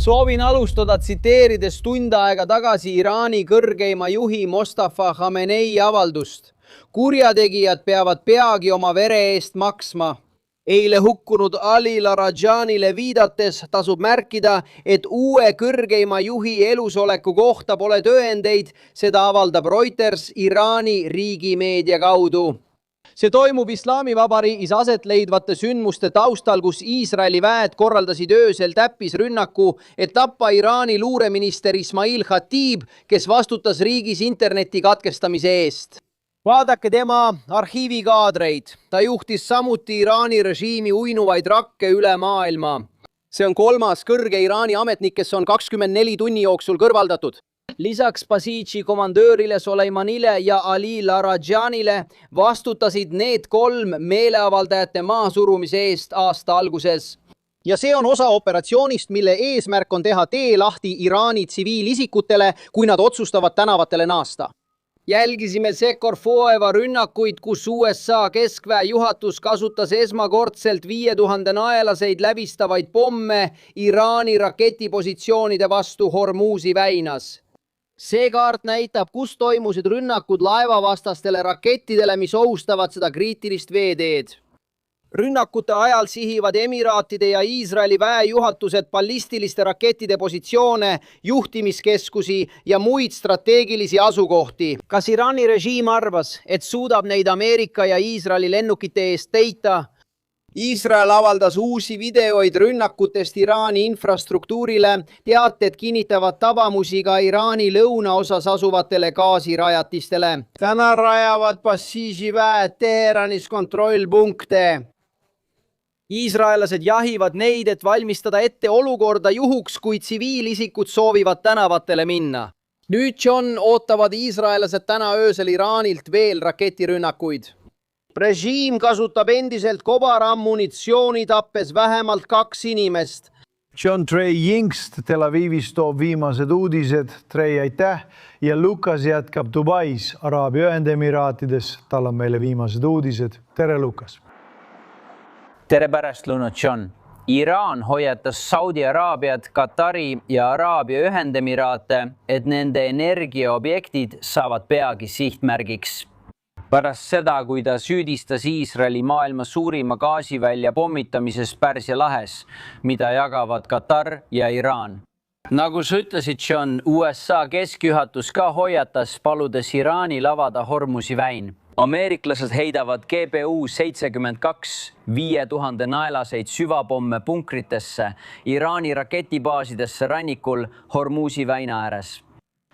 Soovin alustada tsiteerides tund aega tagasi Iraani kõrgeima juhi Mostafa Khamenei avaldust. Kurjategijad peavad peagi oma vere eest maksma. Eile hukkunud Ali Larijani'le viidates tasub märkida, et uue kõrgeima juhi elusoleku kohta pole tõendeid, seda avaldab Reuters Iraani riigimeedia kaudu. See toimub Islamivabariigis aset leidvate sündmuste taustal, kus Iisraeli väed korraldasid öösel täppisrünnaku, et tappa Iraani luureminister Ismail Khatib, kes vastutas riigis interneti katkestamise eest. Vaadake tema arhiivikaadreid. Ta juhtis samuti Iraani režiimi uinuvaid rakke üle maailma. See on 3. kõrge Iraani ametnik, kes on 24 tunni jooksul kõrvaldatud. Lisaks Basiji komandöörile Soleimanile ja Ali Larajanile vastutasid need 3 meeleavaldajate maasurumise eest aasta alguses. Ja see on osa operatsioonist, mille eesmärk on teha tee lahti Iraani tsiviilisikutele, kui nad otsustavad tänavatele naasta. Jälgisime Sekor Foeva rünnakuid, kus USA keskväe juhatus kasutas esmakordselt 5000 naelaseid läbistavaid pomme Iraani raketipositsioonide vastu Hormuzi väinas. See kaart näitab, kus toimusid rünnakud laevavastastele rakettidele, mis ohustavad seda kriitilist veeteed. Rünnakute ajal sihivad Emiraatide ja Iisraeli väejuhatused ballistiliste rakettide positsioone, juhtimiskeskusi ja muid strateegilisi asukohti. Kas Iraani režiim arvas, et suudab neid Ameerika ja Iisraeli lennukite eest peita? Iisrael avaldas uusi videoid rünnakutest Iraani infrastruktuurile, teated kinnitavad tabamusi ka Iraani lõunaosas asuvatele gaasirajatistele. Täna rajavad Basiji väed Teheranis kontrollpunkte. Iisraelased jahivad neid, et valmistada ette olukorda juhuks, kui tsiviilisikud soovivad tänavatele minna. Nüüd John ootavad iisraelased täna öösel Iraanilt veel raketirünnakuid. Režiim kasutab endiselt kobarammunitsiooni, tappes vähemalt 2 inimest. John Trey Jingst Tel Avivis toob viimased uudised. Trey, aitäh. Ja Lukas jätkab Dubais, Araabia Ühendemiraatides. Tal on meile viimased uudised. Tere, Lukas. Tere pärastlõunat, John. Iraan hoiatas Saudi Araabiat, Katari ja Araabia Ühendemiraate, et nende energiaobjektid saavad peagi sihtmärgiks. Pärast seda, kui ta süüdistas Iisraeli maailma suurima gaasivälja pommitamises Pärsia lahes, mida jagavad Katar ja Iraan. Nagu sa ütlesid, John, USA keskjuhatus ka hoiatas, paludes Iraanil avada Hormuzi väin. Ameeriklased heidavad GBU-72 5000 naelaseid süvapomme punkritesse Iraani raketibaasidesse rannikul Hormuzi väina ääres.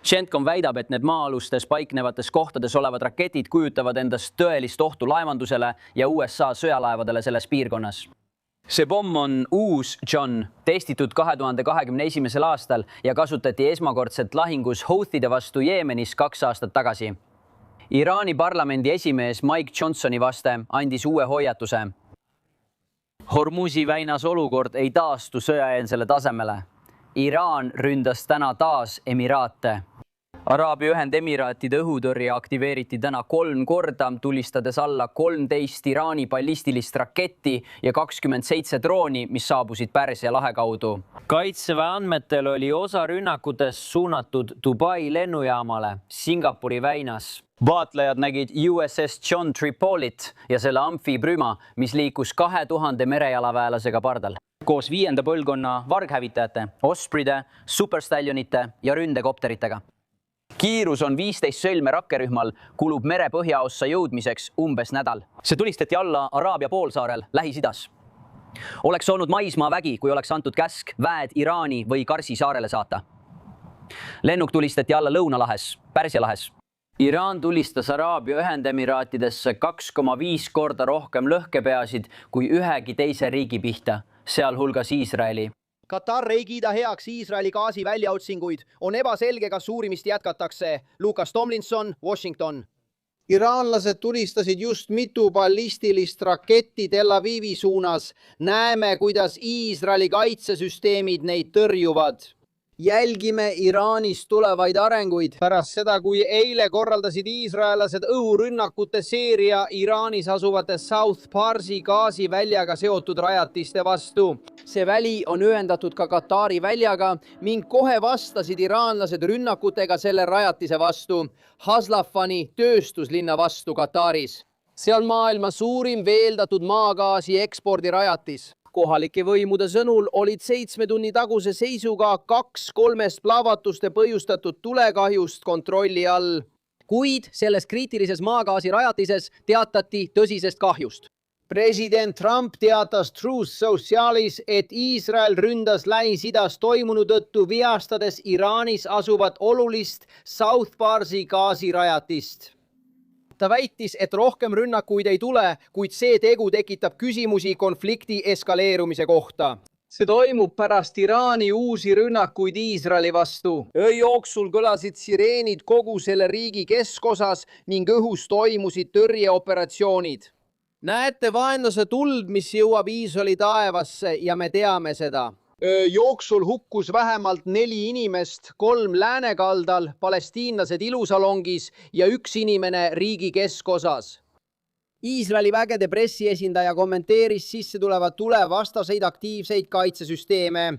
Centcom väidab, et need maa-alustes paiknevates kohtades olevad raketid kujutavad endast tõelist ohtu laevandusele ja USA sõjalaevadele selles piirkonnas. See pomm on uus, John, testitud 2021. aastal ja kasutati esmakordselt lahingus Houthide vastu Jeemenis 2 aastat tagasi. Iraani parlamendi esimees Mike Johnsoni vaste andis uue hoiatuse. Hormuzi väinas olukord ei taastu sõjaeelsele tasemele. Iraan ründas täna taas Emiraate. Araabia Ühendemiraatide õhutõrje aktiveeriti täna 3 korda, tulistades alla 13 Iraani ballistilist raketti ja 27 drooni, mis saabusid Pärsia lahe kaudu. Kaitseväe andmetel oli osa rünnakutest suunatud Dubai lennujaamale Singapuri väinas. Vaatlejad nägid USS John Tripolit ja selle amfiprüma, mis liikus 2000 merejalaväelasega pardal. Koos 5. põlvkonna varghävitajate, Osprey'de, Superstallionite ja ründekopteritega. Kiirus on 15 sõlme rakkerühmal, kulub mere põhjaossa jõudmiseks umbes nädal. See tulistati alla Araabia poolsaarel Lähis-Idas. Oleks olnud maismaavägi, kui oleks antud käsk väed Iraani või Karsi saarele saata. Lennuk tulistati alla Lõunalahes, Pärsia lahes. Iraan tulistas Araabia Ühendemiraatidesse 2,5 korda rohkem lõhkepeasid kui ühegi teise riigi pihta, sealhulgas Iisraeli. Katar ei kiida heaks Iisraeli gaasi väljaotsinguid. On ebaselge, kas uurimist jätkatakse. Lukas Tomlinson, Washington. Iraanlased tulistasid just mitu ballistilist raketti Tel Avivi suunas. Näeme, kuidas Iisraeli kaitsesüsteemid neid tõrjuvad. Jälgime Iraanist tulevaid arenguid. Pärast seda, kui eile korraldasid iisraelased õhurünnakute seeria Iraanis asuvate South Parsi gaasiväljaga seotud rajatiste vastu. See väli on ühendatud ka Katari väljaga ning kohe vastasid iraanlased rünnakutega selle rajatise vastu, Haslafani tööstuslinna vastu Kataris. See on maailma suurim veeldatud maagaasi ekspordirajatis. Kohalike võimude sõnul olid 7 tunni taguse seisuga 2-3 plahvatuste põhjustatud tulekahjust kontrolli all. Kuid selles kriitilises maagaasirajatises teatati tõsisest kahjust. President Trump teatas Truth Socialis, et Iisrael ründas Lähis-Idas toimunu tõttu vihastades Iraanis asuvat olulist South Parsi gaasirajatist. Ta väitis, et rohkem rünnakuid ei tule, kuid see tegu tekitab küsimusi konflikti eskaleerumise kohta. See toimub pärast Iraani uusi rünnakuid Iisraeli vastu. Öö jooksul kõlasid sireenid kogu selle riigi keskosas ning õhus toimusid tõrjeoperatsioonid. Näete vaenlase tuld, mis jõuab Iisraeli taevasse ja me teame seda. Öö jooksul hukkus vähemalt 4 inimest, 3 läänekaldal, palestiinlased ilusalongis ja 1 inimene riigi keskosas. Iisraeli vägede pressiesindaja kommenteeris sisse tulevat tulevastaseid aktiivseid kaitsesüsteeme.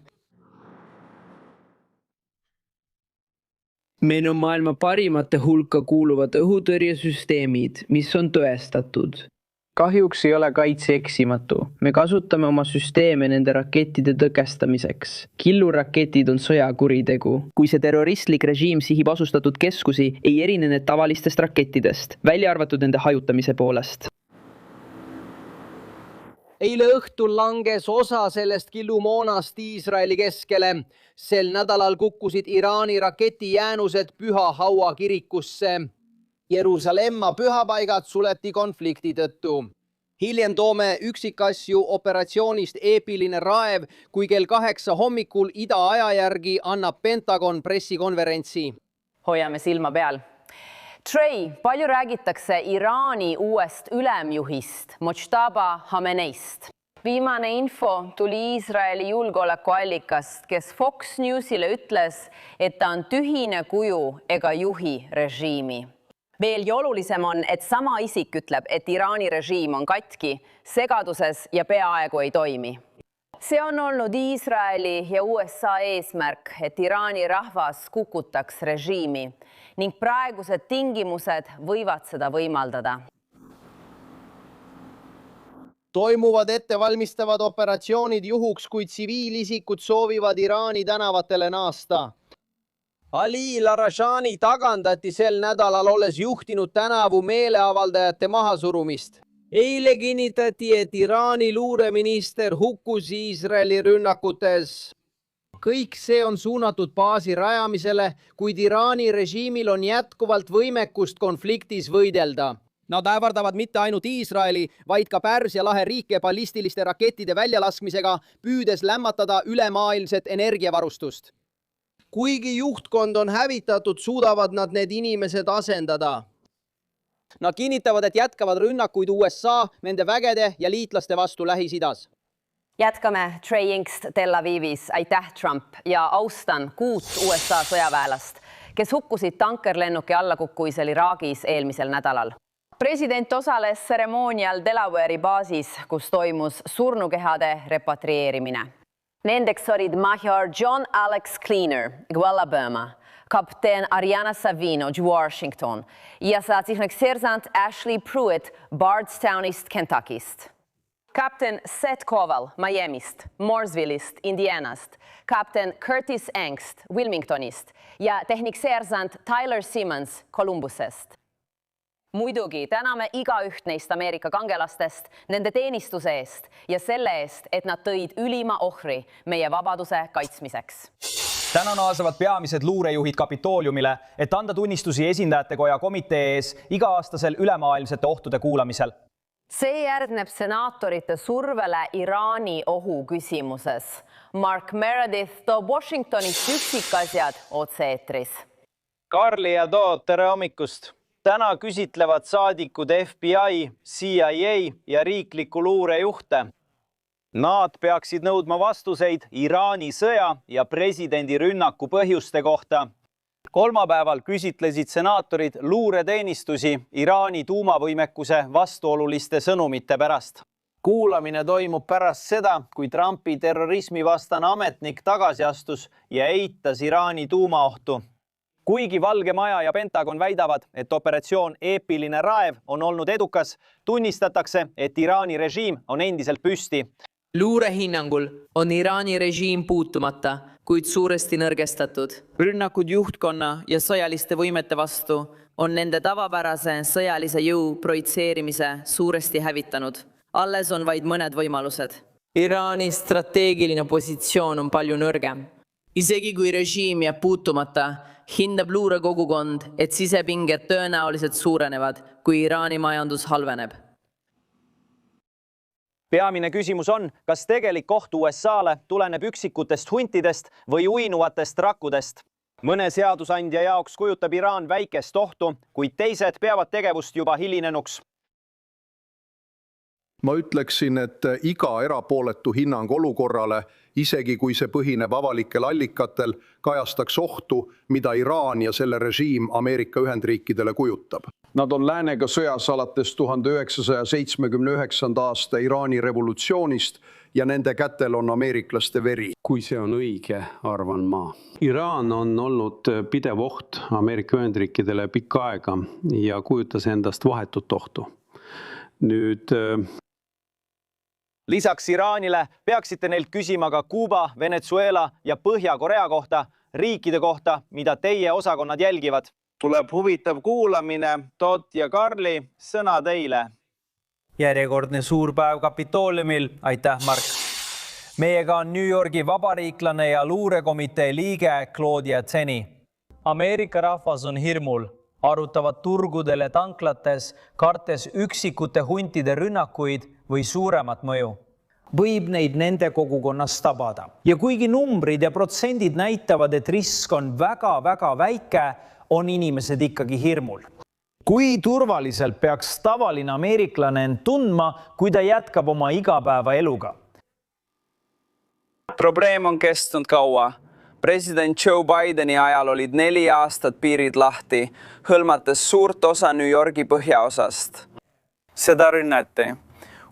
Meil on maailma parimate hulka kuuluvad õhutõrjesüsteemid, mis on tõestatud. Kahjuks ei ole kaitse eksimatu. Me kasutame oma süsteeme nende rakettide tõkestamiseks. Killuraketid on sõjakuritegu. Kui see terroristlik režiim sihib asustatud keskusi, ei erine need tavalistest rakettidest, välja arvatud nende hajutamise poolest. Eile õhtul langes osa sellest killumoonast Iisraeli keskele. Sel nädalal kukkusid Iraani raketijäänused Püha Haua kirikusse. Jeruusalemma pühapaigad suleti konflikti tõttu. Hiljem toome üksikasju operatsioonist eepiline raev, kui kell 8 hommikul ida aja järgi annab Pentagon pressikonverentsi. Hoiame silma peal. Trey, palju räägitakse Iraani uuest ülemjuhist, Mojtaba Khameneist. Viimane info tuli Iisraeli julgeolekuallikast, kes Fox Newsile ütles, et ta on tühine kuju ega juhi režiimi. Veelgi olulisem on, et sama isik ütleb, et Iraani režiim on katki, segaduses ja peaaegu ei toimi. See on olnud Iisraeli ja USA eesmärk, et Iraani rahvas kukutaks režiimi ning praegused tingimused võivad seda võimaldada. Toimuvad ettevalmistavad operatsioonid juhuks, kui tsiviilisikud soovivad Iraani tänavatele naasta. Ali Larashani tagandati sel nädalal, olles juhtinud tänavu meeleavaldajate mahasurumist. Eile kinnitati, et Iraani luureminister hukkus Iisraeli rünnakutes. Kõik see on suunatud baasi rajamisele, kuid Iraani režiimil on jätkuvalt võimekust konfliktis võidelda. Nad ähvardavad mitte ainult Iisraeli, vaid ka Pärsia lahe riike ballistiliste rakettide väljalaskmisega, püüdes lämmatada ülemaailmset energiavarustust. Kuigi juhtkond on hävitatud, suudavad nad need inimesed asendada. Nad kinnitavad, et jätkavad rünnakuid USA, nende vägede ja liitlaste vastu Lähis-Idas. Jätkame Trey Yingst Tel Avivis. Aitäh, Trump, ja austan 6 USA sõjaväelast, kes hukkusid tankerlennuki allakukkuisel Iraagis eelmisel nädalal. President osales tseremoonial Delaware'i baasis, kus toimus surnukehade repatrieerimine. Nendeks olid Major John Alex Cleaner, Alabama, kapten Ariana Savino, Washington ja saatsihnik sersant Ashley Pruitt Bardstownist, Kentuckist. Kapten Seth Koval Miamist, Mooresville'ist, Indianast, kapten Curtis Engst Wilmingtonist ja tehnikseersant Tyler Simmons Columbusest. Muidugi täname igaüht neist Ameerika kangelastest nende teenistuse eest ja selle eest, et nad tõid ülima ohvri meie vabaduse kaitsmiseks. Täna naasavad peamised luurejuhid Kapitooliumile, et anda tunnistusi esindajatekoja komitee ees iga-aastasel ülemaailmsete ohtude kuulamisel. See järgneb senaatorite survele Iraani ohu küsimuses. Mark Meredith toob Washingtonist üksikasjad otse-eetris. Karli ja Toot, tere hommikust! Täna küsitlevad saadikud FBI, CIA ja riikliku luurejuhte. Nad peaksid nõudma vastuseid Iraani sõja ja presidendi rünnaku põhjuste kohta. Kolmapäeval küsitlesid senaatorid luureteenistusi Iraani tuumavõimekuse vastuoluliste sõnumite pärast. Kuulamine toimub pärast seda, kui Trumpi terrorismivastane ametnik tagasi astus ja eitas Iraani tuumaohtu. Kuigi Valge Maja ja Pentagon väidavad, et operatsioon Eepiline raev on olnud edukas, tunnistatakse, et Iraani režiim on endiselt püsti. luurehinnangul on Iraani režiim puutumata, kuid suuresti nõrgestatud. Rünnakud juhtkonna ja sõjaliste võimete vastu on nende tavapärase sõjalise jõu projitseerimise suuresti hävitanud. Alles on vaid mõned võimalused. Iraani strateegiline positsioon on palju nõrgem. Isegi kui režiim jääb puutumata, hindab luurekogukond, et sisepinged tõenäoliselt suurenevad, kui Iraani majandus halveneb. Peamine küsimus on, kas tegelik oht USA-le tuleneb üksikutest huntidest või uinuvatest rakkudest. Mõne seadusandja jaoks kujutab Iraan väikest ohtu, kuid teised peavad tegevust juba hilinenuks. Ma ütleksin, et iga erapooletu hinnang olukorrale, isegi kui see põhineb avalikel allikatel, kajastaks ohtu, mida Iraan ja selle režiim Ameerika Ühendriikidele kujutab. Nad on läänega sõjas alates 1979. aasta Iraani revolutsioonist ja nende kätel on ameeriklaste veri. Kui see on õige, arvan ma. Iraan on olnud pidev oht Ameerika Ühendriikidele pikka aega ja kujutas endast vahetut ohtu. Nüüd Lisaks Iraanile peaksite neilt küsima ka Kuuba, Venezuela ja Põhja-Korea kohta, riikide kohta, mida teie osakonnad jälgivad. Tuleb huvitav kuulamine. Todd ja Karli, sõna teile. Järjekordne suurpäev Kapitooliumil. Aitäh, Mark. Meiega on New Yorgi vabariiklane ja luurekomitee liige Claudia Zeni. Ameerika rahvas on hirmul. Arutavad turgudel ja tanklates, kartes üksikute huntide rünnakuid või suuremat mõju. Võib neid nende kogukonnas tabada. Ja kuigi numbrid ja protsendid näitavad, et risk on väga-väga väike, on inimesed ikkagi hirmul. Kui turvaliselt peaks tavaline ameeriklane end tundma, kui ta jätkab oma igapäeva eluga? Probleem on kestnud kaua. President Joe Bideni ajal olid 4 aastat piirid lahti, hõlmates suurt osa New Yorgi põhjaosast. Seda rünnati.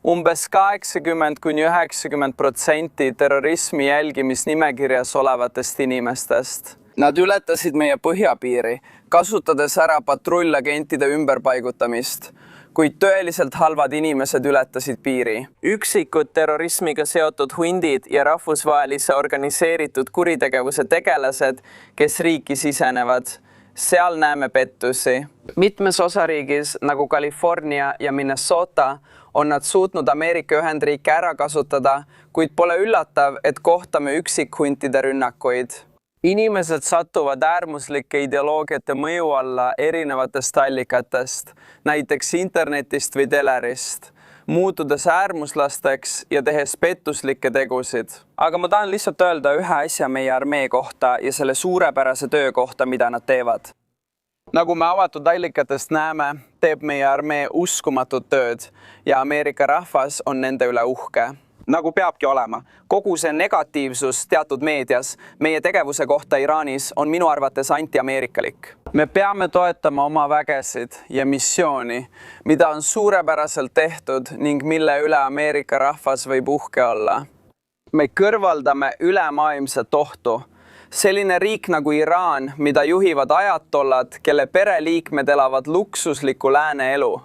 Umbes 80–90% terrorismi jälgimisnimekirjas olevatest inimestest. Nad ületasid meie põhjapiiri, kasutades ära patrullagentide ümberpaigutamist, kuid tõeliselt halvad inimesed ületasid piiri. Üksikud terrorismiga seotud hundid ja rahvusvahelise organiseeritud kuritegevuse tegelased, kes riiki sisenevad. Seal näeme pettusi. Mitmes osariigis, nagu California ja Minnesota, on nad suutnud Ameerika Ühendriike ära kasutada, kuid pole üllatav, et kohtame üksikhuntide rünnakuid. Inimesed satuvad äärmuslike ideoloogiate mõju alla erinevatest allikatest, näiteks internetist või telerist, muutudes äärmuslasteks ja tehes pettuslikke tegusid. Aga ma tahan lihtsalt öelda ühe asja meie armee kohta ja selle suurepärase töö kohta, mida nad teevad. Nagu me avatud allikatest näeme, teeb meie armee uskumatut tööd ja Ameerika rahvas on nende üle uhke. Nagu peabki olema. Kogu see negatiivsus teatud meedias meie tegevuse kohta Iraanis on minu arvates anti-ameerikalik. Me peame toetama oma vägesid ja missiooni, mida on suurepäraselt tehtud ning mille üle Ameerika rahvas võib uhke olla. Me kõrvaldame ülemaailmset ohtu. Selline riik nagu Iraan, mida juhivad ajatollad, kelle pereliikmed elavad luksusliku lääne elu.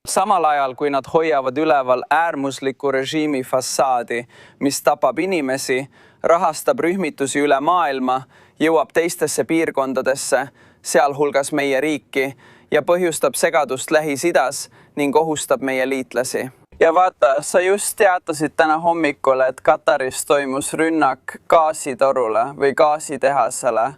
Samal ajal, kui nad hoiavad üleval äärmusliku režiimi fassaadi, mis tapab inimesi, rahastab rühmitusi üle maailma, jõuab teistesse piirkondadesse, sealhulgas meie riiki, ja põhjustab segadust Lähis-Idas ning ohustab meie liitlasi. Ja vaata, sa just teatasid täna hommikul, et Kataris toimus rünnak gaasitorule või gaasitehasele.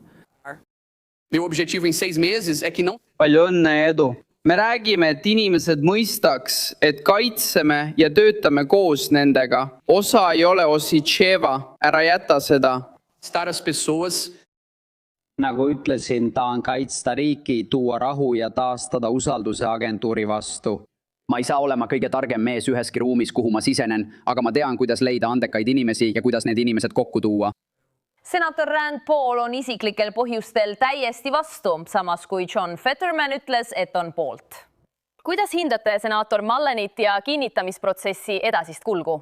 Palju õnne ja edu! Me räägime, et inimesed mõistaks, et kaitseme ja töötame koos nendega. Osa ei ole Ositševa, ära jäta seda. Nagu ütlesin, tahan kaitsta riiki, tuua rahu ja taastada usalduse agentuuri vastu. Ma ei saa olema kõige targem mees üheski ruumis, kuhu ma sisenen, aga ma tean, kuidas leida andekaid inimesi ja kuidas need inimesed kokku tuua. Senator Rand Paul on isiklikel põhjustel täiesti vastu, samas kui John Fetterman ütles, et on poolt. Kuidas hindate senaator Mullenit ja kinnitamisprotsessi edasist kulgu?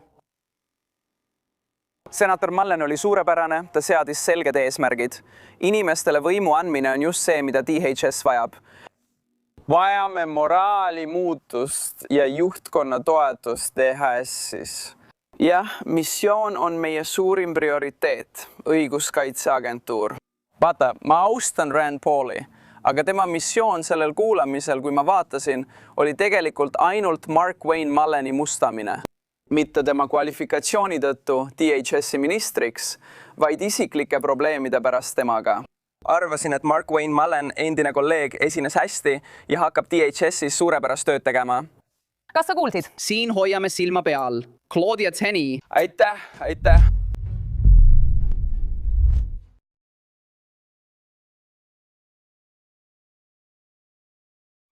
Senator Mullen oli suurepärane, ta seadis selged eesmärgid. Inimestele võimu andmine on just see, mida DHS vajab. Vajame moraali muutust ja juhtkonna toetust DHS-is. Jah, missioon on meie suurim prioriteet, õiguskaitseagentuur. Vaata, ma austan Rand Pauli, aga tema missioon sellel kuulamisel, kui ma vaatasin, oli tegelikult ainult Mark Wayne Mulleni mustamine. Mitte tema kvalifikatsiooni tõttu DHS-i ministriks, vaid isiklike probleemide pärast temaga. Arvasin, et Mark Wayne Mullen, endine kolleeg, esines hästi ja hakkab DHS-is suurepärast tööd tegema. Kas sa kuulsid? Siin hoiame silma peal. Claudia Tenney. Aitäh!